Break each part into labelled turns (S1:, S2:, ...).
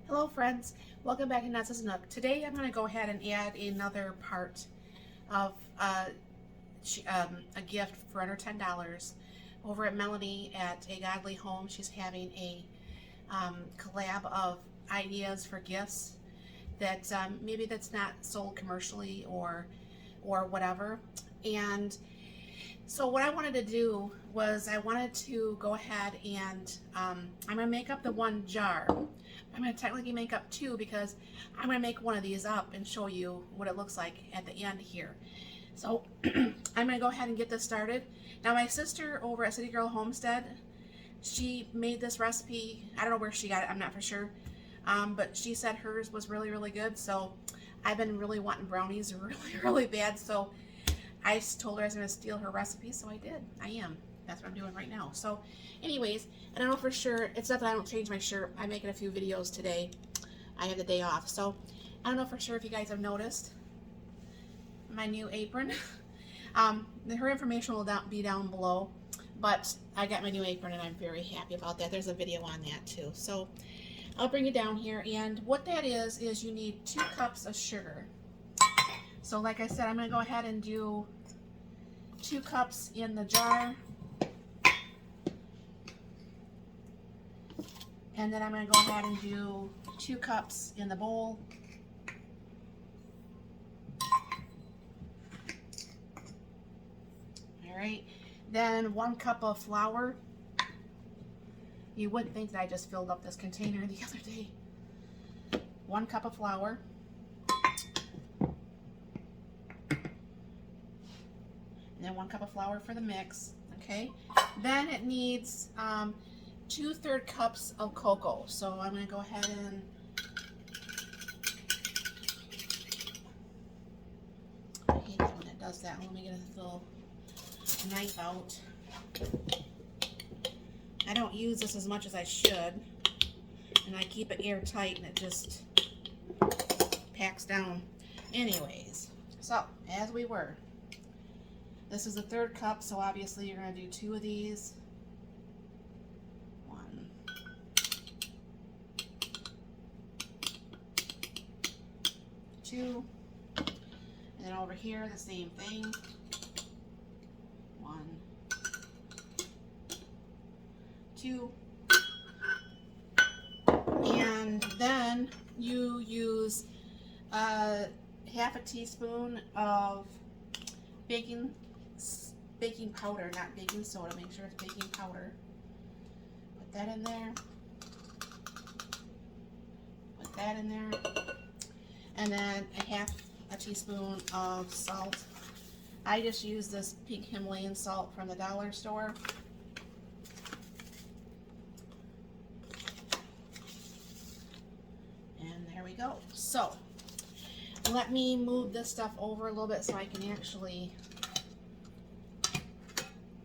S1: Hello friends, welcome back to Nuts Nook. Today I'm going to go ahead and add another part of a gift for under $10 over at Melanie at A Godly Home. She's having a collab of ideas for gifts that maybe that's not sold commercially or whatever. And so what I wanted to do was I wanted to go ahead and I'm going to make up the one jar. I'm going to technically make up two because I'm going to make one of these up and show you what it looks like at the end here. So I'm going to go ahead and get this started. Now my sister over at City Girl Homestead, she made this recipe. I don't know where she got it, I'm not for sure. But she said hers was really, really good. So I've been really wanting brownies really, really bad. So I told her I was going to steal her recipe, so I did. I am. That's what I'm doing right now. So anyways, I don't know for sure. It's not that I don't change my shirt. I'm making a few videos today. I have the day off. So I don't know for sure if you guys have noticed my new apron. Her information will be down below. But I got my new apron and I'm very happy about that. There's a video on that too. So I'll bring it down here. And what that is you need 2 cups of sugar. So like I said, I'm going to go ahead and do 2 cups in the jar. And then I'm going to go ahead and do 2 cups in the bowl. Alright, then 1 cup of flour. You wouldn't think that I just filled up this container the other day. 1 cup of flour. And then 1 cup of flour for the mix. Okay, then it needs 2/3 cups of cocoa. So I'm going to go ahead and I hate that when it does that. Let me get a little knife out. I don't use this as much as I should, and I keep it airtight and it just packs down. Anyways, so as we were, this is the 3rd cup, so obviously you're going to do 2 of these. 1, 2, and then over here the same thing. 1, 2, and then you use half a teaspoon of baking powder, not baking soda. Make sure it's baking powder. Put that in there. Put that in there. And then a half a teaspoon of salt. I just use this pink Himalayan salt from the dollar store. And there we go. So let me move this stuff over a little bit so I can actually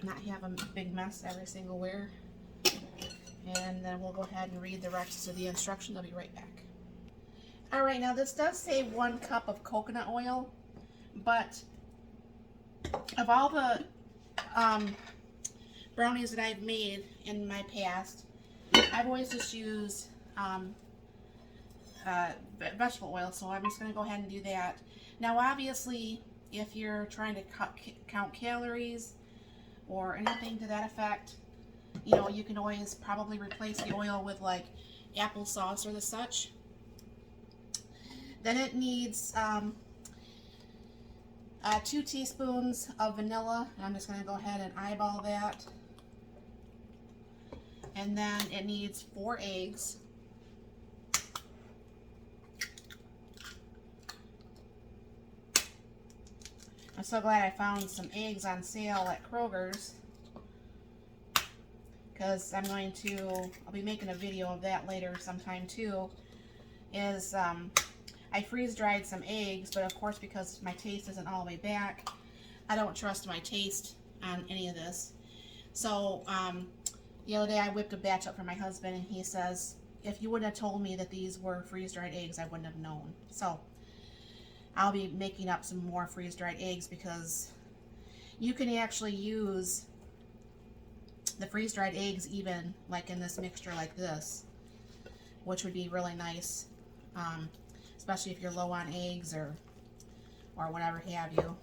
S1: not have a big mess every single where. And then we'll go ahead and read the rest of the instructions. I'll be right back. Alright, now this does say 1 cup of coconut oil, but of all the brownies that I've made in my past, I've always just used vegetable oil, so I'm just going to go ahead and do that. Now obviously, if you're trying to count calories or anything to that effect, you know, you can always probably replace the oil with like applesauce or the such. Then it needs 2 teaspoons of vanilla, and I'm just going to go ahead and eyeball that. And then it needs 4 eggs. I'm so glad I found some eggs on sale at Kroger's, because I'll be making a video of that later sometime too, is I freeze dried some eggs, but of course because my taste isn't all the way back, I don't trust my taste on any of this. So the other day I whipped a batch up for my husband, and he says, if you wouldn't have told me that these were freeze dried eggs, I wouldn't have known. So I'll be making up some more freeze dried eggs, because you can actually use the freeze dried eggs even like in this mixture like this, which would be really nice, especially if you're low on eggs or whatever have you.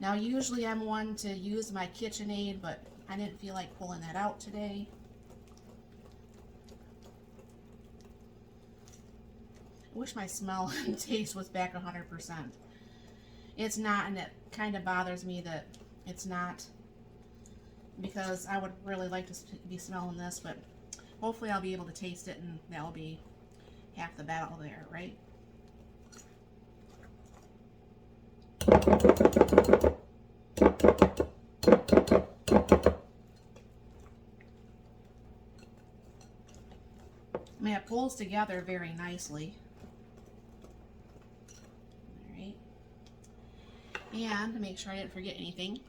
S1: Now usually I'm one to use my KitchenAid, but I didn't feel like pulling that out today. I wish my smell and taste was back 100%. It's not, and it kind of bothers me that it's not, because I would really like to be smelling this, but hopefully I'll be able to taste it, and that'll be half the battle there, right? I mean, it pulls together very nicely. Alright. And to make sure I didn't forget anything,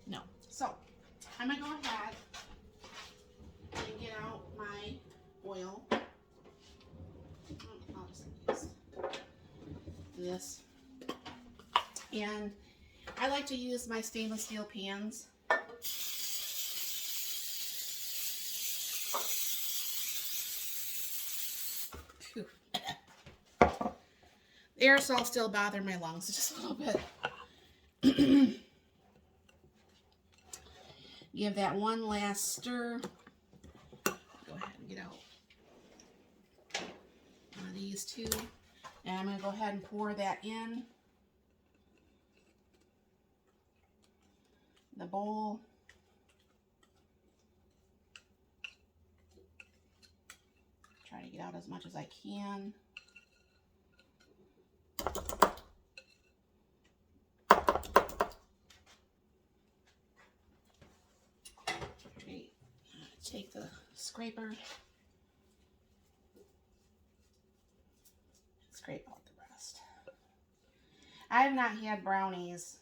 S1: no. So, I'm going to go ahead and get out my oil. I'll just use this. And I like to use my stainless steel pans. Phew. The aerosol still bothering my lungs just a little bit. Give that one last stir. Go ahead and get out one of these two. And I'm going to go ahead and pour that in the bowl. Try to get out as much as I can. Great. Take the scraper, scrape out the rest. I have not had brownies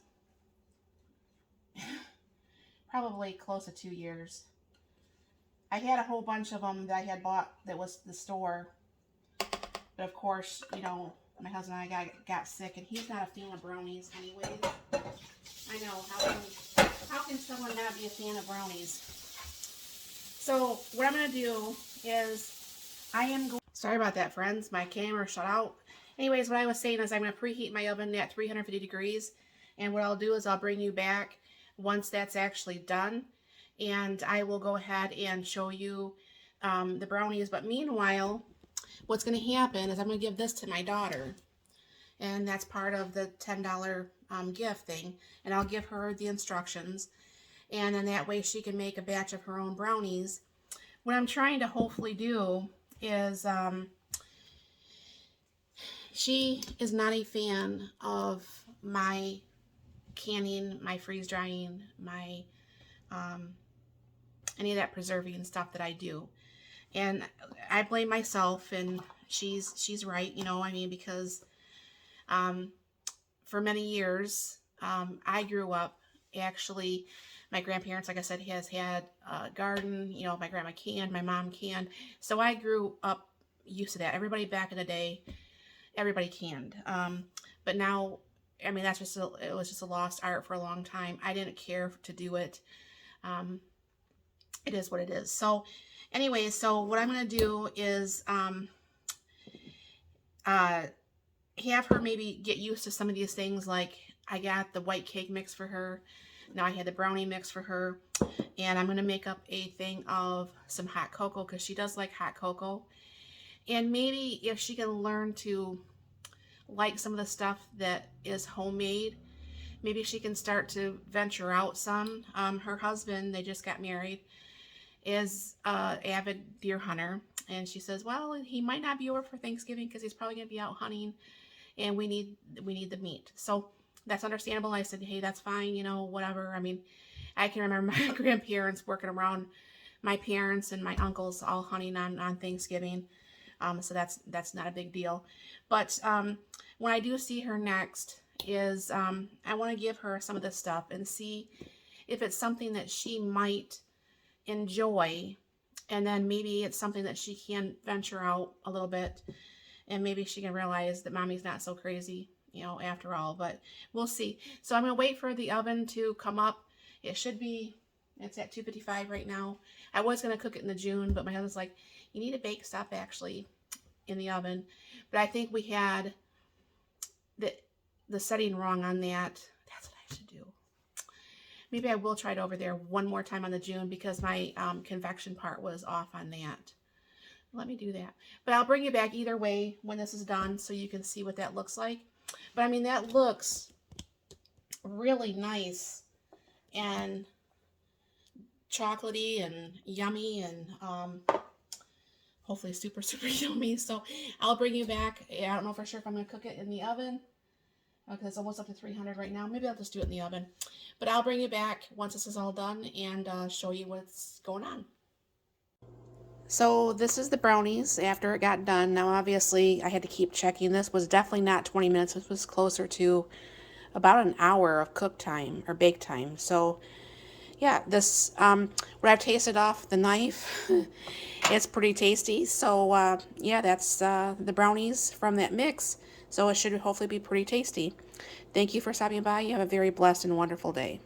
S1: probably close to 2 years. I had a whole bunch of them that I had bought that was the store, but of course, you know, my husband and I got sick, and he's not a fan of brownies anyways. I know, how can someone not be a fan of brownies? So what I'm going to do is sorry about that, friends, my camera shut out. Anyways, what I was saying is I'm going to preheat my oven at 350 degrees, and what I'll do is I'll bring you back once that's actually done, and I will go ahead and show you the brownies. But meanwhile, what's going to happen is I'm going to give this to my daughter, and that's part of the $10 gift thing, and I'll give her the instructions, and then that way she can make a batch of her own brownies. What I'm trying to hopefully do is she is not a fan of my canning, my freeze drying, my any of that preserving stuff that I do, and I blame myself, and she's right, you know, I mean, because for many years I grew up, actually my grandparents, like I said, has had a garden, you know, my grandma canned, my mom canned, so I grew up used to that. Everybody back in the day, everybody canned, but now, I mean, it was just a lost art for a long time. I didn't care to do it. It is what it is. So anyway, so what I'm going to do is have her maybe get used to some of these things. Like I got the white cake mix for her. Now I had the brownie mix for her. And I'm going to make up a thing of some hot cocoa, because she does like hot cocoa. And maybe if she can learn to like some of the stuff that is homemade, maybe she can start to venture out some. Her husband, they just got married, is an avid deer hunter, and she says, well, he might not be over for Thanksgiving because he's probably going to be out hunting, and we need the meat. So that's understandable. I said, hey, that's fine, you know, whatever. I mean, I can remember my grandparents working around my parents and my uncles all hunting on Thanksgiving. So that's not a big deal. But when I do see her next is I want to give her some of this stuff and see if it's something that she might enjoy, and then maybe it's something that she can venture out a little bit, and maybe she can realize that mommy's not so crazy you know, after all, but we'll see. So I'm going to wait for the oven to come up. It should be, it's at 255 right now. I was going to cook it in the June, but my husband's like, you need to bake stuff actually in the oven. But I think we had the setting wrong on that. That's what I should do. Maybe I will try it over there one more time on the June because my convection part was off on that. Let me do that. But I'll bring you back either way when this is done so you can see what that looks like. But I mean, that looks really nice and chocolatey and yummy and hopefully super, super yummy. So I'll bring you back. I don't know for sure if I'm going to cook it in the oven because it's almost up to 300 right now. Maybe I'll just do it in the oven. But I'll bring you back once this is all done and show you what's going on. So this is the brownies after it got done. Now obviously I had to keep checking. This was definitely not 20 minutes. This was closer to about an hour of cook time or bake time. So yeah, this what I've tasted off the knife, it's pretty tasty. So yeah, that's the brownies from that mix. So it should hopefully be pretty tasty. Thank you for stopping by. You have a very blessed and wonderful day.